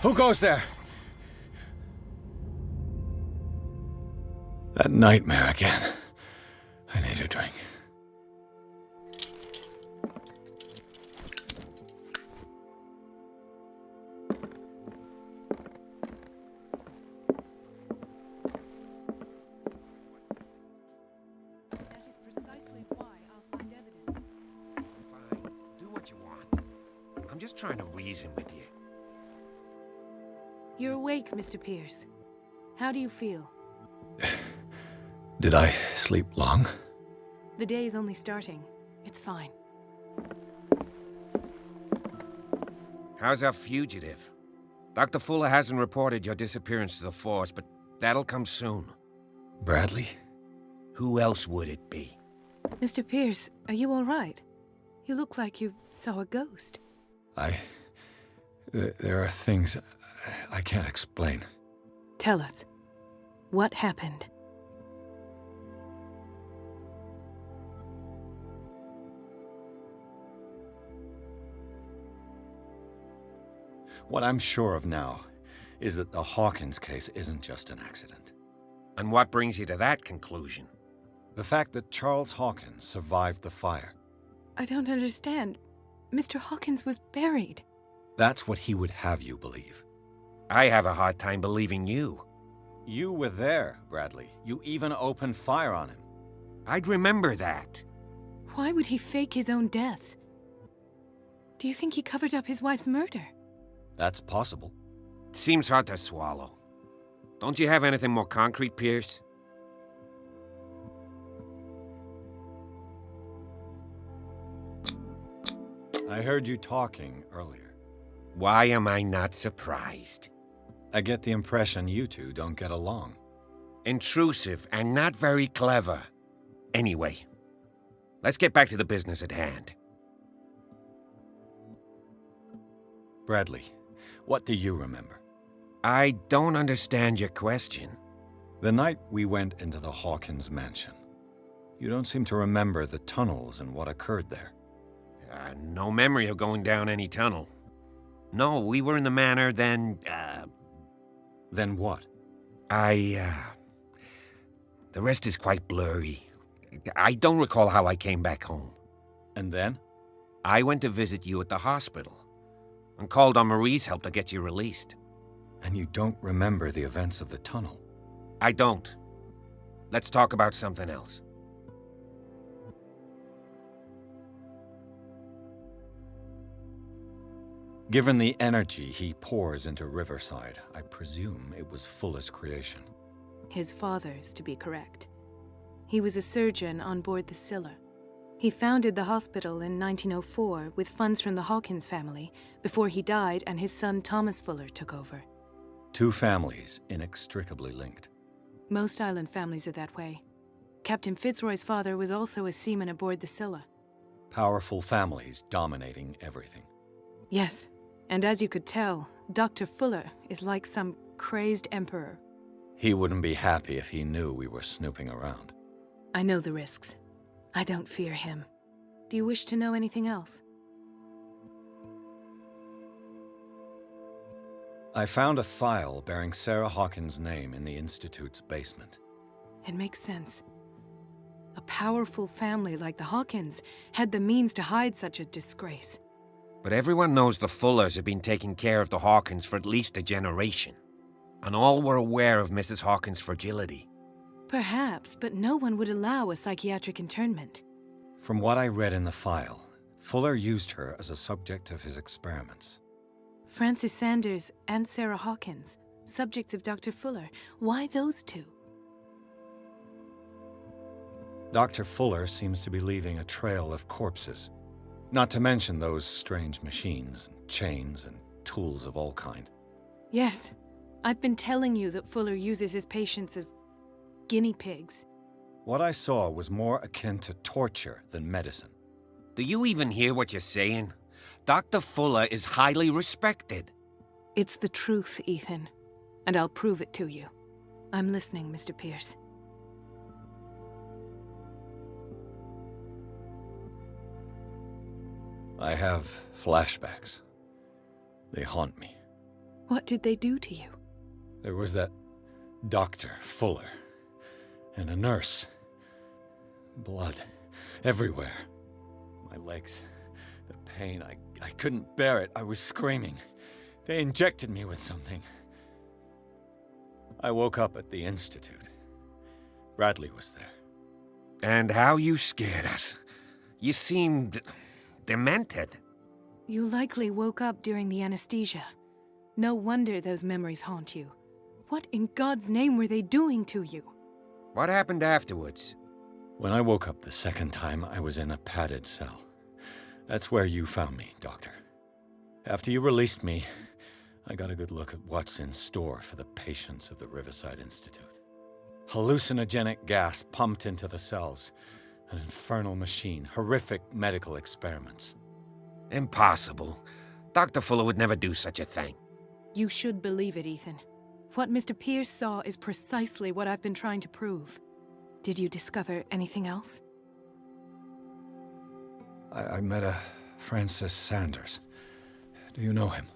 Who goes there? That nightmare again. I need a drink. That is precisely why I'll find evidence. Fine, do what you want. I'm just trying to reason with you. You're awake, Mr. Pierce. How do you feel? Did I sleep long? The day is only starting. It's fine. How's our fugitive? Dr. Fuller hasn't reported your disappearance to the force, but that'll come soon. Bradley? Who else would it be? Mr. Pierce, are you all right? You look like you saw a ghost. There are things I can't explain. Tell us. What happened? What I'm sure of now is that the Hawkins case isn't just an accident. And what brings you to that conclusion? The fact that Charles Hawkins survived the fire. I don't understand. Mr. Hawkins was buried. That's what he would have you believe. I have a hard time believing you. You were there, Bradley. You even opened fire on him. I'd remember that. Why would he fake his own death? Do you think he covered up his wife's murder? That's possible. It seems hard to swallow. Don't you have anything more concrete, Pierce? I heard you talking earlier. Why am I not surprised? I get the impression you two don't get along. Intrusive and not very clever. Anyway, let's get back to the business at hand. Bradley, what do you remember? I don't understand your question. The night we went into the Hawkins mansion. You don't seem to remember the tunnels and what occurred there. No memory of going down any tunnel. No, we were in the manor, then, Then what? The rest is quite blurry. I don't recall how I came back home. And then? I went to visit you at the hospital and called on Marie's help to get you released. And you don't remember the events of the tunnel? I don't. Let's talk about something else. Given the energy he pours into Riverside, I presume it was Fuller's creation. His father's, to be correct. He was a surgeon on board the Scylla. He founded the hospital in 1904 with funds from the Hawkins family before he died and his son Thomas Fuller took over. Two families inextricably linked. Most island families are that way. Captain Fitzroy's father was also a seaman aboard the Scylla. Powerful families dominating everything. Yes, and as you could tell, Dr. Fuller is like some crazed emperor. He wouldn't be happy if he knew we were snooping around. I know the risks. I don't fear him. Do you wish to know anything else? I found a file bearing Sarah Hawkins' name in the Institute's basement. It makes sense. A powerful family like the Hawkins had the means to hide such a disgrace. But everyone knows the Fullers have been taking care of the Hawkins for at least a generation. And all were aware of Mrs. Hawkins' fragility. Perhaps, but no one would allow a psychiatric internment. From what I read in the file, Fuller used her as a subject of his experiments. Francis Sanders and Sarah Hawkins, subjects of Dr. Fuller. Why those two? Dr. Fuller seems to be leaving a trail of corpses. Not to mention those strange machines, and chains, and tools of all kind. Yes, I've been telling you that Fuller uses his patients as guinea pigs. What I saw was more akin to torture than medicine. Do you even hear what you're saying? Dr. Fuller is highly respected. It's the truth, Ethan, and I'll prove it to you. I'm listening, Mr. Pierce. I have flashbacks. They haunt me. What did they do to you? There was that Dr. Fuller and a nurse. Blood everywhere. My legs, the pain, I couldn't bear it. I was screaming. They injected me with something. I woke up at the Institute. Bradley was there. And how you scared us. You seemed demented. You likely woke up during the anesthesia. No wonder those memories haunt you. What in God's name were they doing to you? What happened afterwards? When I woke up the second time, I was in a padded cell. That's where you found me, Doctor. After you released me, I got a good look at what's in store for the patients of the Riverside Institute. Hallucinogenic gas pumped into the cells. An infernal machine. Horrific medical experiments. Impossible. Dr. Fuller would never do such a thing. You should believe it, Ethan. What Mr. Pierce saw is precisely what I've been trying to prove. Did you discover anything else? I met a Francis Sanders. Do you know him?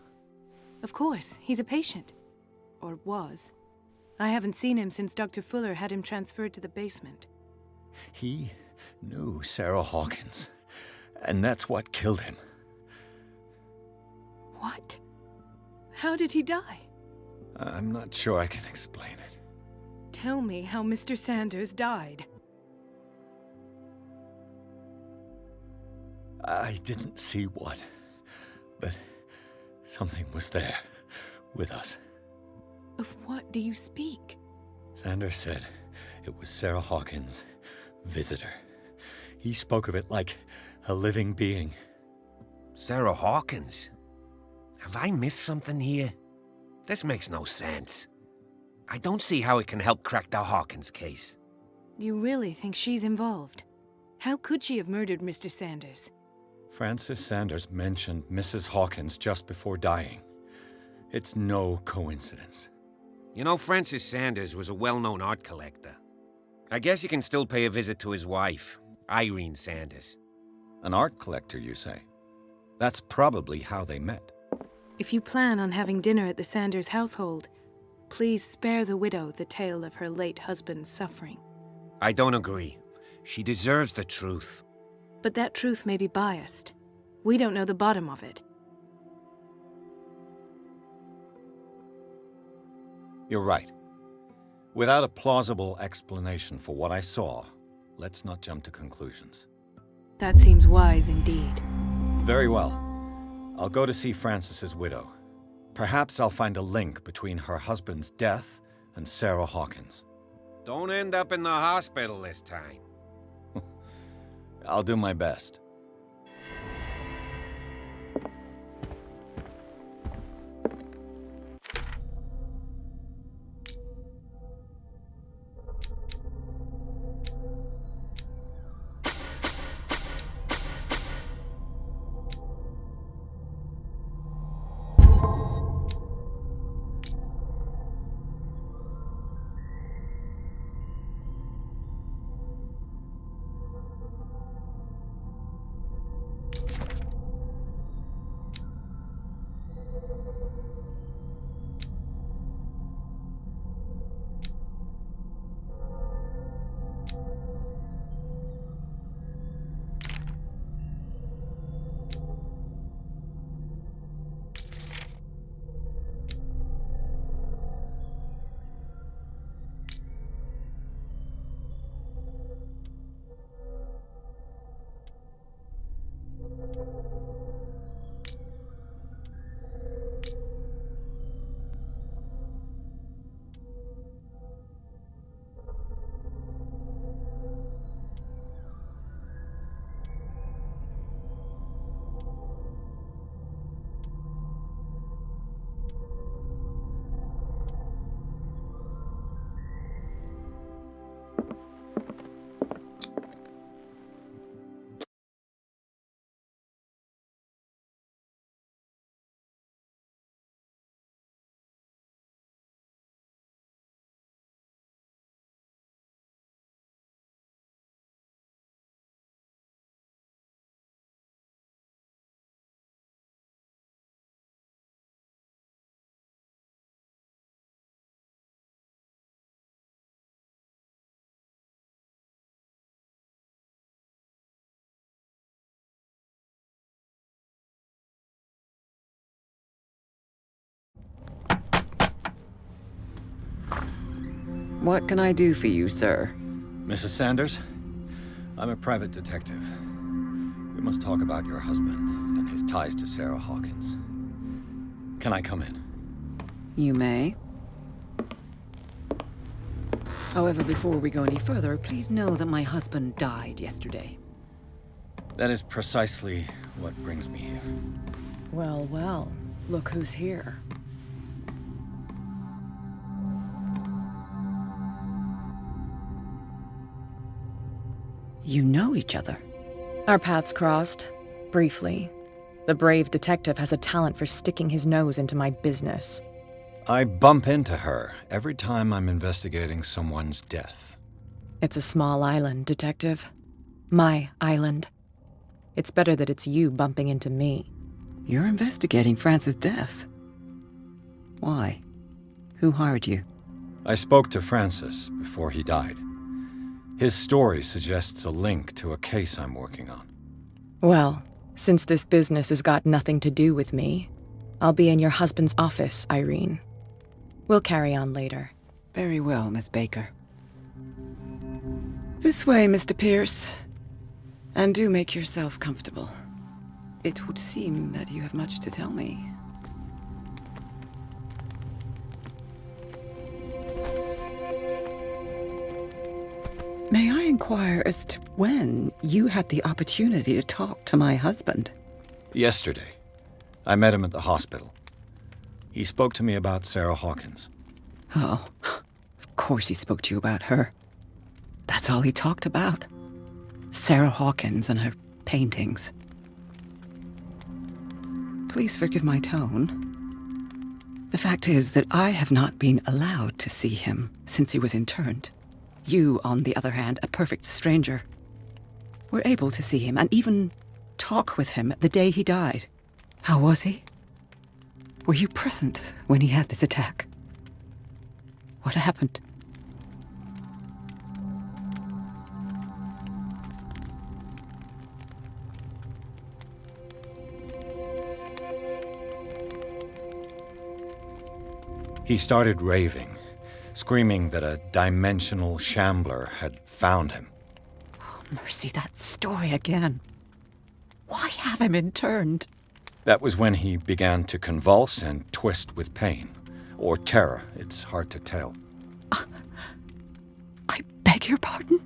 Of course, he's a patient. Or was. I haven't seen him since Dr. Fuller had him transferred to the basement. He knew Sarah Hawkins, and that's what killed him. What? How did he die? I'm not sure I can explain it. Tell me how Mr. Sanders died. I didn't see what, but something was there, with us. Of what do you speak? Sanders said it was Sarah Hawkins' visitor. He spoke of it like a living being. Sarah Hawkins? Have I missed something here? This makes no sense. I don't see how it can help crack the Hawkins case. You really think she's involved? How could she have murdered Mr. Sanders? Francis Sanders mentioned Mrs. Hawkins just before dying. It's no coincidence. You know, Francis Sanders was a well-known art collector. I guess you can still pay a visit to his wife, Irene Sanders. An art collector, you say? That's probably how they met. If you plan on having dinner at the Sanders household, please spare the widow the tale of her late husband's suffering. I don't agree. She deserves the truth. But that truth may be biased. We don't know the bottom of it. You're right. Without a plausible explanation for what I saw, let's not jump to conclusions. That seems wise indeed. Very well. I'll go to see Francis's widow. Perhaps I'll find a link between her husband's death and Sarah Hawkins. Don't end up in the hospital this time. I'll do my best. What can I do for you, sir? Mrs. Sanders, I'm a private detective. We must talk about your husband and his ties to Sarah Hawkins. Can I come in? You may. However, before we go any further, please know that my husband died yesterday. That is precisely what brings me here. Well, well, look who's here. You know each other. Our paths crossed, briefly. The brave detective has a talent for sticking his nose into my business. I bump into her every time I'm investigating someone's death. It's a small island, detective. My island. It's better that it's you bumping into me. You're investigating Francis' death. Why? Who hired you? I spoke to Francis before he died. His story suggests a link to a case I'm working on. Well, since this business has got nothing to do with me, I'll be in your husband's office, Irene. We'll carry on later. Very well, Miss Baker. This way, Mr. Pierce. And do make yourself comfortable. It would seem that you have much to tell me. May I inquire as to when you had the opportunity to talk to my husband? Yesterday, I met him at the hospital. He spoke to me about Sarah Hawkins. Oh, of course he spoke to you about her. That's all he talked about. Sarah Hawkins and her paintings. Please forgive my tone. The fact is that I have not been allowed to see him since he was interned. You, on the other hand, a perfect stranger, were able to see him and even talk with him the day he died. How was he? Were you present when he had this attack? What happened? He started raving, screaming that a dimensional shambler had found him. Oh, mercy, that story again. Why have him interned? That was when he began to convulse and twist with pain. Or terror, it's hard to tell. I beg your pardon?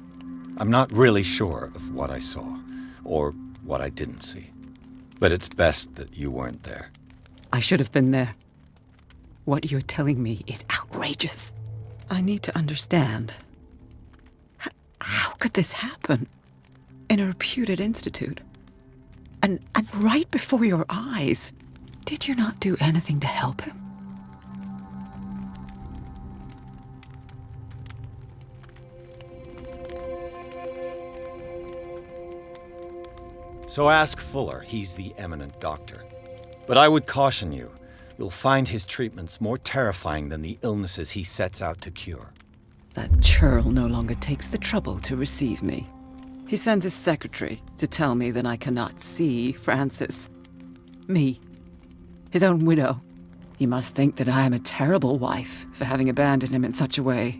I'm not really sure of what I saw, or what I didn't see. But it's best that you weren't there. I should have been there. What you're telling me is outrageous. I need to understand. How could this happen? In a reputed institute? And right before your eyes? Did you not do anything to help him? So ask Fuller, he's the eminent doctor. But I would caution you, you'll find his treatments more terrifying than the illnesses he sets out to cure. That churl no longer takes the trouble to receive me. He sends his secretary to tell me that I cannot see Francis. Me. His own widow. He must think that I am a terrible wife for having abandoned him in such a way.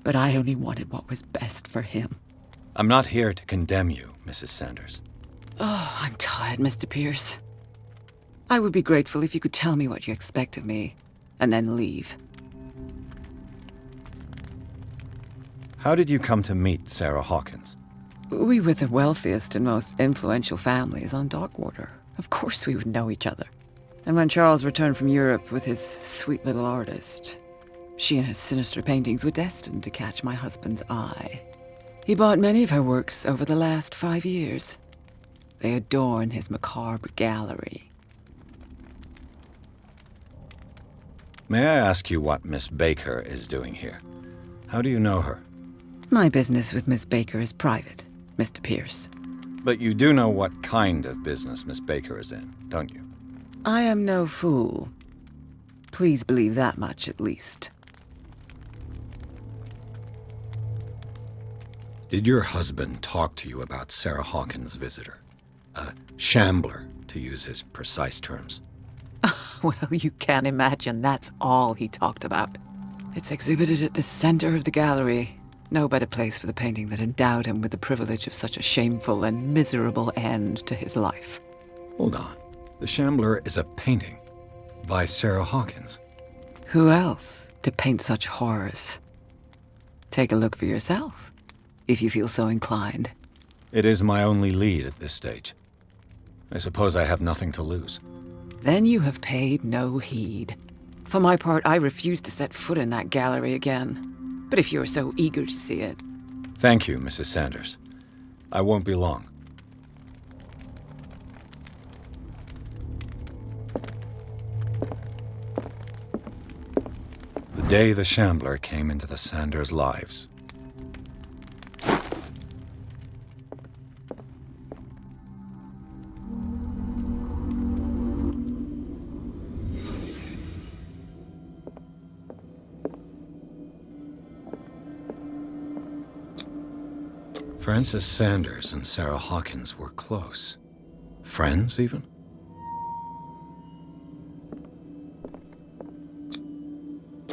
But I only wanted what was best for him. I'm not here to condemn you, Mrs. Sanders. Oh, I'm tired, Mr. Pierce. I would be grateful if you could tell me what you expect of me, and then leave. How did you come to meet Sarah Hawkins? We were the wealthiest and most influential families on Darkwater. Of course we would know each other. And when Charles returned from Europe with his sweet little artist, she and her sinister paintings were destined to catch my husband's eye. He bought many of her works over the last 5 years. They adorn his macabre gallery. May I ask you what Miss Baker is doing here? How do you know her? My business with Miss Baker is private, Mr. Pierce. But you do know what kind of business Miss Baker is in, don't you? I am no fool. Please believe that much, at least. Did your husband talk to you about Sarah Hawkins' visitor? A shambler, to use his precise terms. Well, you can't imagine that's all he talked about. It's exhibited at the center of the gallery. No better place for the painting that endowed him with the privilege of such a shameful and miserable end to his life. Hold on. The Shambler is a painting by Sarah Hawkins. Who else to paint such horrors? Take a look for yourself, if you feel so inclined. It is my only lead at this stage. I suppose I have nothing to lose. Then you have paid no heed. For my part, I refuse to set foot in that gallery again. But if you're so eager to see it... Thank you, Mrs. Sanders. I won't be long. The day the Shambler came into the Sanders' lives. Frances Sanders and Sarah Hawkins were close. Friends, even?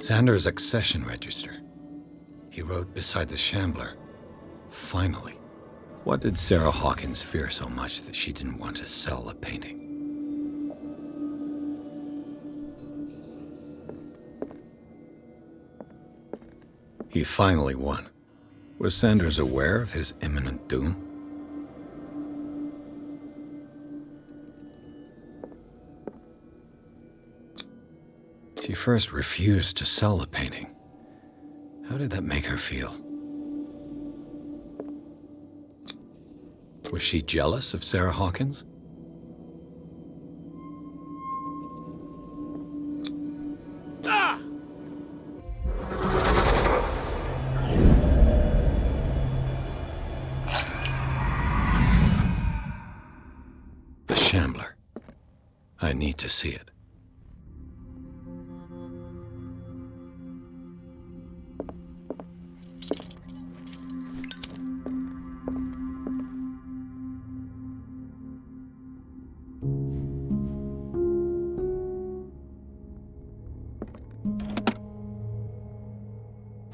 Sanders' accession register. He wrote beside the Shambler, "Finally." What did Sarah Hawkins fear so much that she didn't want to sell the painting? He finally won. Was Sanders aware of his imminent doom? She first refused to sell the painting. How did that make her feel? Was she jealous of Sarah Hawkins? The Shambler. I need to see it.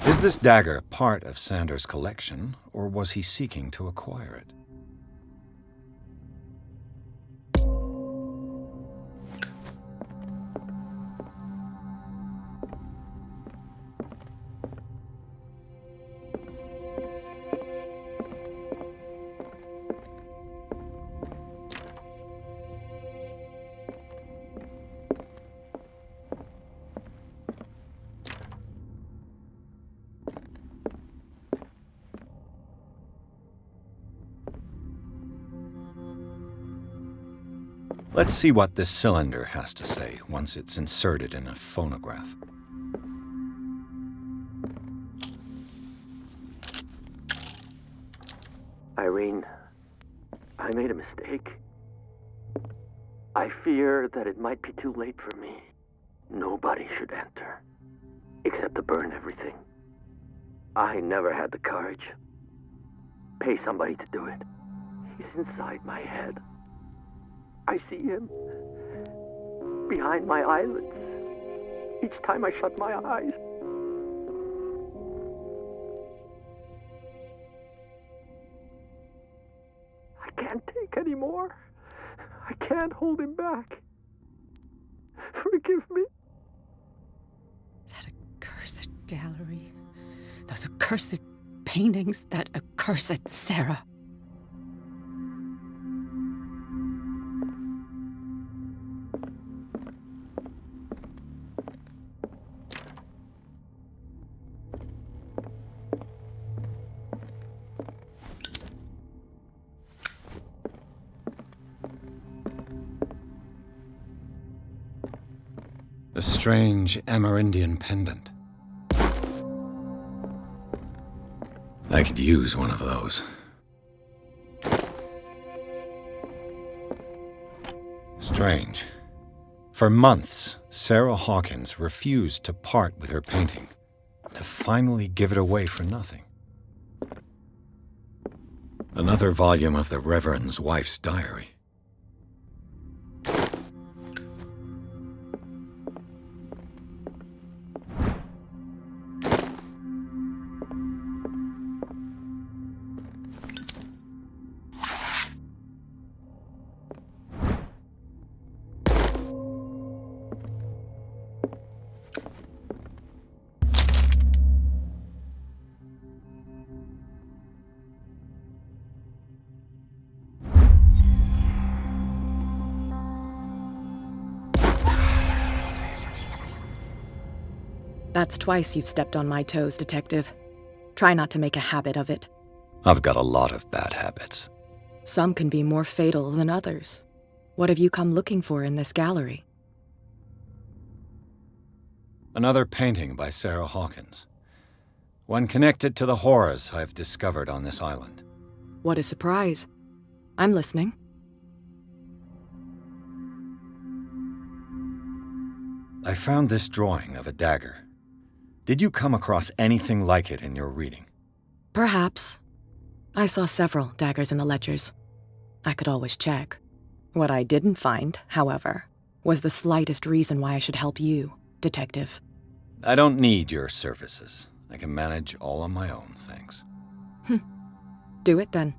Is this dagger part of Sanders' collection, or was he seeking to acquire it? Let's see what this cylinder has to say once it's inserted in a phonograph. Irene, I made a mistake. I fear that it might be too late for me. Nobody should enter, except to burn everything. I never had the courage. Pay somebody to do it. He's inside my head. I see him behind my eyelids each time I shut my eyes. I can't take any more. I can't hold him back. Forgive me. That accursed gallery. Those accursed paintings. That accursed Sarah. A strange Amerindian pendant. I could use one of those. Strange. For months, Sarah Hawkins refused to part with her painting, to finally give it away for nothing. Another volume of the Reverend's wife's diary. That's twice you've stepped on my toes, Detective. Try not to make a habit of it. I've got a lot of bad habits. Some can be more fatal than others. What have you come looking for in this gallery? Another painting by Sarah Hawkins. One connected to the horrors I've discovered on this island. What a surprise. I'm listening. I found this drawing of a dagger. Did you come across anything like it in your reading? Perhaps. I saw several daggers in the ledgers. I could always check. What I didn't find, however, was the slightest reason why I should help you, Detective. I don't need your services. I can manage all on my own, thanks. Do it then.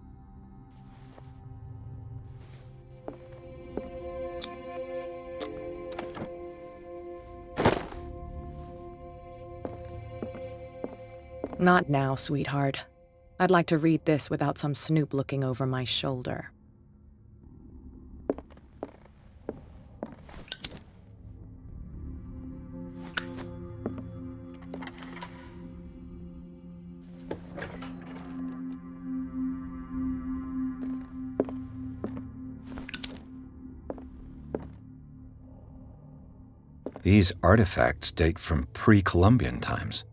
Not now, sweetheart. I'd like to read this without some snoop looking over my shoulder. These artifacts date from pre-Columbian times.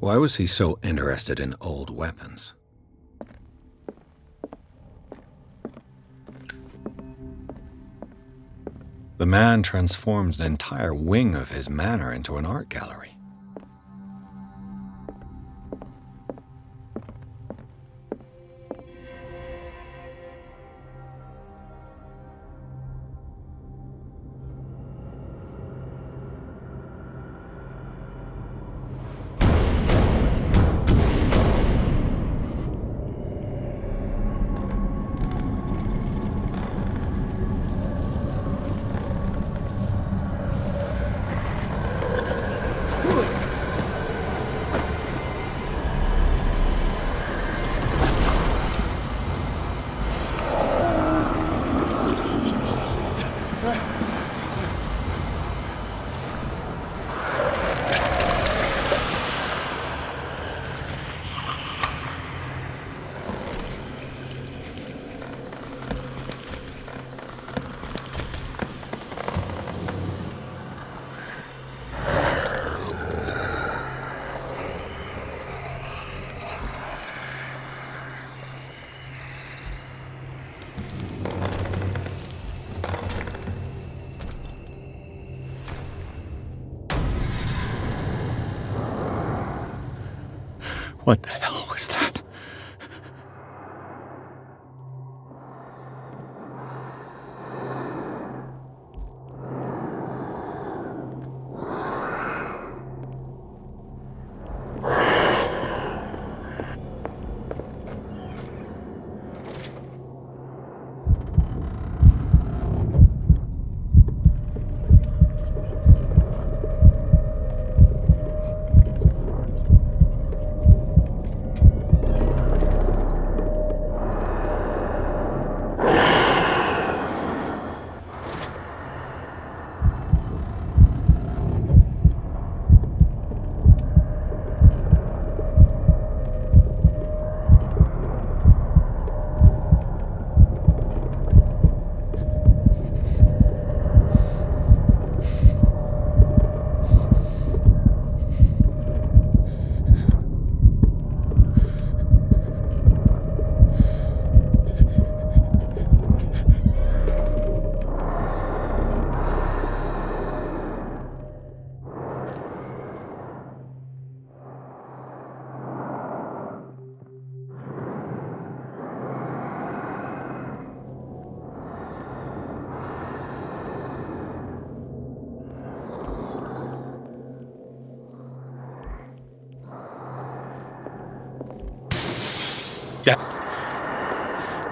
Why was he so interested in old weapons? The man transformed an entire wing of his manor into an art gallery. What the hell was that?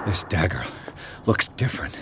This dagger looks different.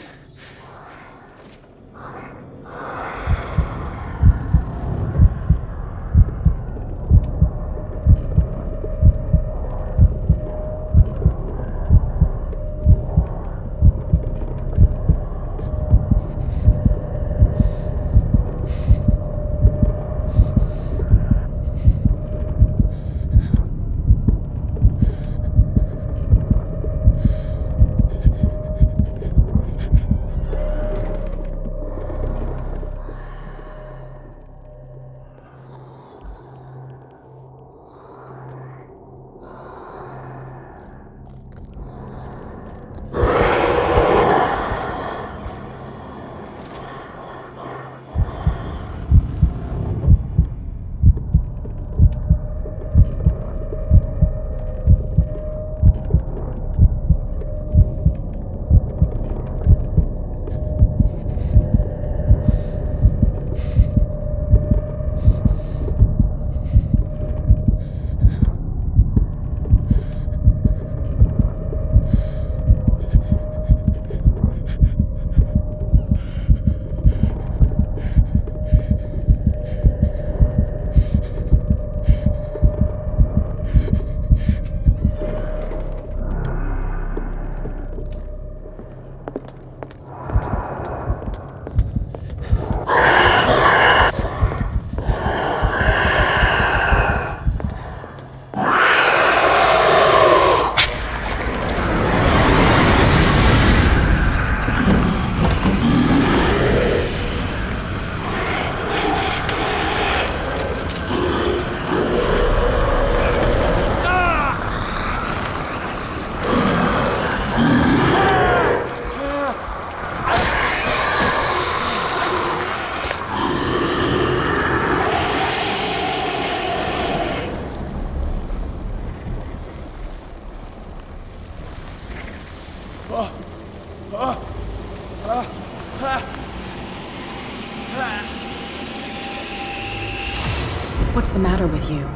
What's the matter with you?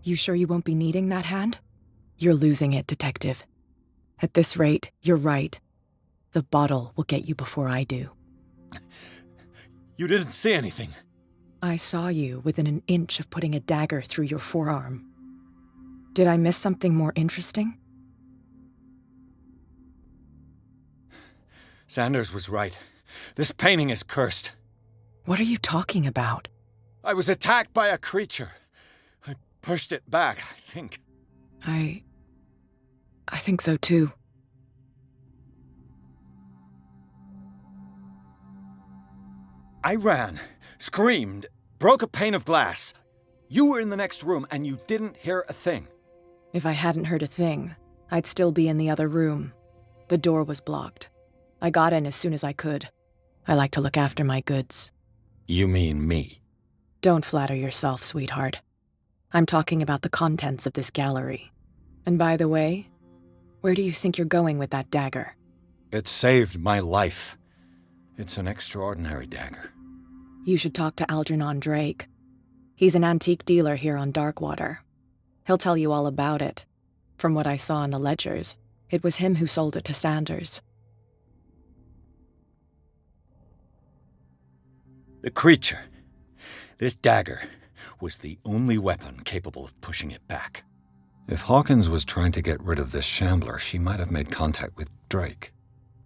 You sure you won't be needing that hand? You're losing it, Detective. At this rate, you're right. The bottle will get you before I do. You didn't see anything. I saw you within an inch of putting a dagger through your forearm. Did I miss something more interesting? Sanders was right. This painting is cursed. What are you talking about? I was attacked by a creature. I pushed it back, I think. I think so too. I ran, screamed, broke a pane of glass. You were in the next room and you didn't hear a thing. If I hadn't heard a thing, I'd still be in the other room. The door was blocked. I got in as soon as I could. I like to look after my goods. You mean me? Don't flatter yourself, sweetheart. I'm talking about the contents of this gallery. And by the way, where do you think you're going with that dagger? It saved my life. It's an extraordinary dagger. You should talk to Algernon Drake. He's an antique dealer here on Darkwater. He'll tell you all about it. From what I saw in the ledgers, it was him who sold it to Sanders. The creature. This dagger was the only weapon capable of pushing it back. If Hawkins was trying to get rid of this shambler, she might have made contact with Drake.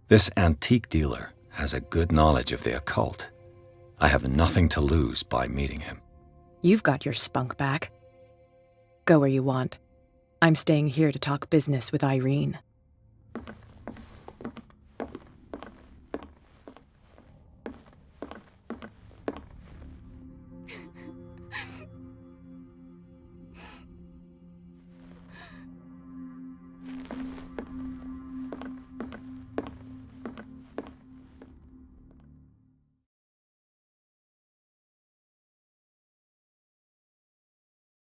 This antique dealer has a good knowledge of the occult. I have nothing to lose by meeting him. You've got your spunk back. Go where you want. I'm staying here to talk business with Irene.